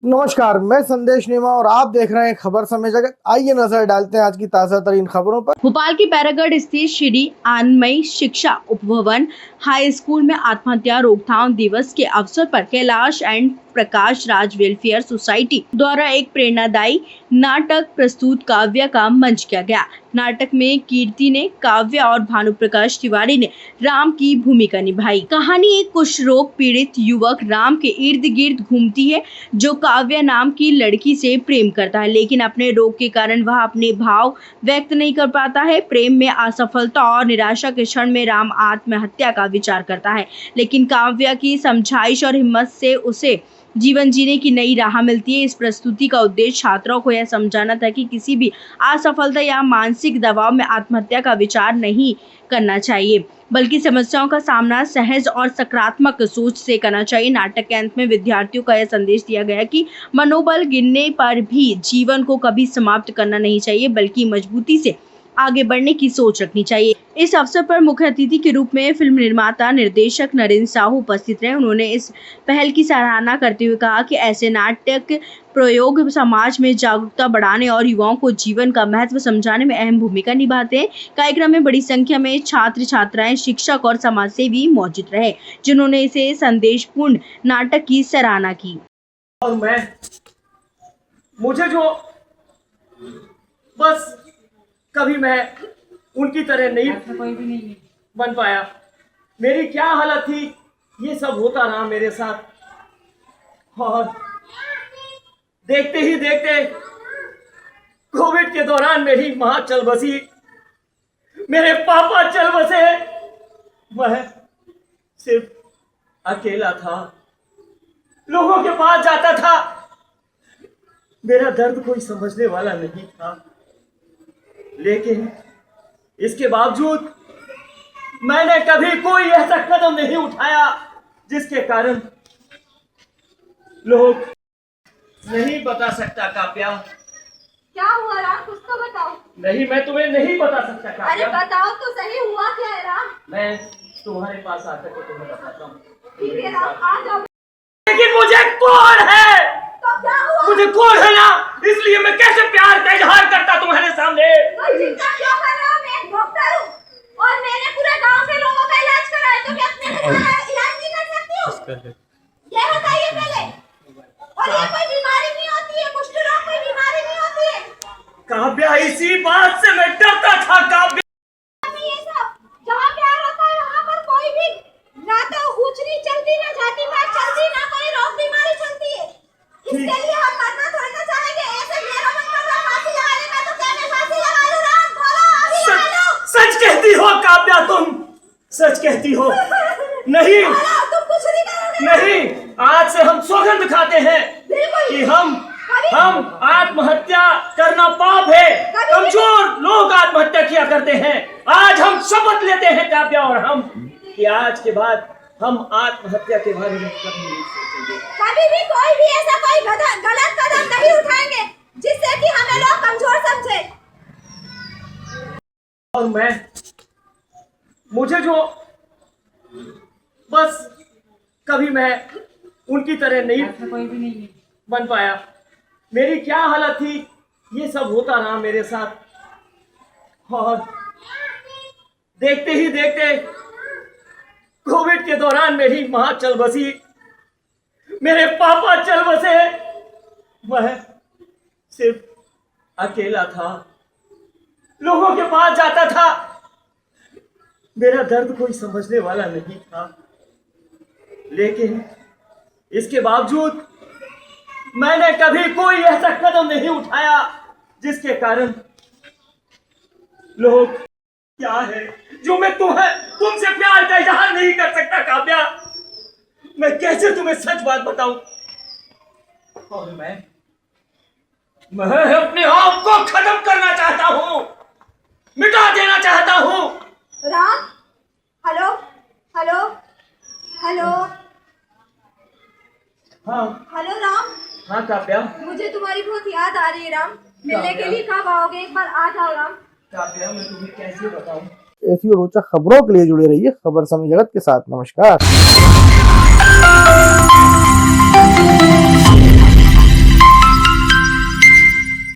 नमस्कार, मैं संदेश नेमा और आप देख रहे हैं खबर समय जगत। आइए नजर डालते हैं आज की ताजा तरीन खबरों पर। भोपाल के बैरागढ़ स्थित श्री आनंदमयी शिक्षा उपभवन हाई स्कूल में आत्महत्या रोकथाम दिवस के अवसर पर Kailash and Prakash Raj welfare society द्वारा एक प्रेरणादायी नाटक प्रस्तुत काव्य का मंच किया गया। नाटक में कीर्ति ने काव्य और भानु प्रकाश तिवारी ने राम की भूमिका निभाई। कहानी एक कुष्ठ रोग पीड़ित युवक राम के इर्द गिर्द घूमती है, जो काव्य नाम की लड़की से प्रेम करता है, लेकिन अपने रोग के कारण वह अपने भाव व्यक्त नहीं कर पाता है। प्रेम में असफलता और निराशा के क्षण में राम आत्महत्या का विचार करता है, लेकिन काव्य की समझाइश और हिम्मत से उसे जीवन जीने की नई राह मिलती है। इस प्रस्तुति का उद्देश्य छात्रों को यह समझाना था कि किसी भी असफलता या मानसिक दबाव में आत्महत्या का विचार नहीं करना चाहिए, बल्कि समस्याओं का सामना सहज और सकारात्मक सोच से करना चाहिए। नाटक के अंत में विद्यार्थियों का यह संदेश दिया गया कि मनोबल गिरने पर भी जीवन को कभी समाप्त करना नहीं चाहिए, बल्कि मजबूती से आगे बढ़ने की सोच रखनी चाहिए। इस अवसर पर मुख्य अतिथि के रूप में फिल्म निर्माता निर्देशक नरेंद्र साहू उपस्थित रहे। उन्होंने इस पहल की सराहना करते हुए कहा कि ऐसे नाटक प्रयोग समाज में जागरूकता बढ़ाने और युवाओं को जीवन का महत्व समझाने में अहम भूमिका निभाते हैं। कार्यक्रम में बड़ी संख्या में छात्र छात्राएं, शिक्षक और समाजसेवी मौजूद रहे, जिन्होंने इसे संदेशपूर्ण नाटक की सराहना की। और मुझे जो बस कभी मैं उनकी तरह नहीं बन पाया। मेरी क्या हालत थी, ये सब होता रहा मेरे साथ। और देखते ही देखते कोविड के दौरान मेरी मां चल बसी, मेरे पापा चल बसे, मैं सिर्फ अकेला था। लोगों के पास जाता था, मेरा दर्द कोई समझने वाला नहीं था, लेकिन इसके बावजूद मैंने कभी कोई ऐसा कदम नहीं उठाया जिसके कारण लोग नहीं बता सकता। काव्या, क्या हुआ राम? कुछ तो बताओ। नहीं, मैं तुम्हें नहीं बता सकता काव्या। अरे बताओ तो सही, हुआ क्या है राम? मैं तुम्हारे पास आकर के तुम्हें बताता हूँ। ठीक है राम, आ जाओ। लेकिन मुझे कौन है? तो क्या हुआ? मुझे कौन है ना, इसलिए मैं कैसे प्यार का इजहार करता तुम्हारे सामने। तो चिंता क्यों कर रहे हो? मैं एक डॉक्टर हूँ और मैंने पूरे गांव के लोगों का इलाज कराया, तो क्या अपने इलाज नहीं कर सकती हूँ? ये बताइए पहले। और ये कोई बीमारी नहीं होती है, कुष्ठ रोग कोई बीमारी नहीं होती है। काव्या, इसी बात से मैं डरता था। काव्या, ये सब जहाँ प्यार होता है वहाँ पर कोई भी ना तो ऊंच नीच चलती, ना जाति पात चलती, ना कोई रोग बीमारी चलती है। इसके लिए हम मरना थोड़ी ना चाहेंगे। ऐसे मेरा मन कर रहा फांसी लगाने का, तो क्या मैं फांसी लगा लूं? राम बोलो, अभी लगा लो। सच कहती हो काव्या, तुम सच कहती हो। नहीं बोलो, तुम कुछ नहीं करोगे। नहीं, आज से हम सौगंध खाते हैं कि हम आत्महत्या करना पाप है। कमजोर लोग आत्महत्या किया करते हैं। आज हम शपथ लेते हैं काव्या और हम कि आज के बाद हम आत्महत्या के बारे में कभी नहीं सोचेंगे। कभी भी कोई भी ऐसा कोई गलत कदम नहीं उठाएंगे जिससे कि हमें लोग कमजोर समझे। और मुझे जो बस कभी मैं उनकी तरह नहीं बन पाया। मेरी क्या हालत थी, ये सब होता रहा मेरे साथ। और देखते ही देखते कोविड के दौरान मेरी मां चल बसी, मेरे पापा चल बसे, मैं सिर्फ अकेला था। लोगों के पास जाता था, मेरा दर्द कोई समझने वाला नहीं था, लेकिन इसके बावजूद मैंने कभी कोई ऐसा कदम नहीं उठाया जिसके कारण लोग क्या है जो मैं तुमसे प्यार का इजहार नहीं कर सकता। काव्या, मैं कैसे तुम्हें सच बात बताऊं? और मैं अपने आप को खत्म करना चाहता हूं, मिटा देना चाहता हूं। Ram, hello hello hello. हाँ हेलो राम। हाँ काव्या, मुझे तुम्हारी बहुत याद आ रही है राम। मिलने के लिए कब आओगे? एक बार आ जाओ राम। काव्या, मैं तुम्हें कैसे बताऊं? ऐसी रोचक खबरों के लिए जुड़े रहिए खबर समय जगत के साथ। नमस्कार।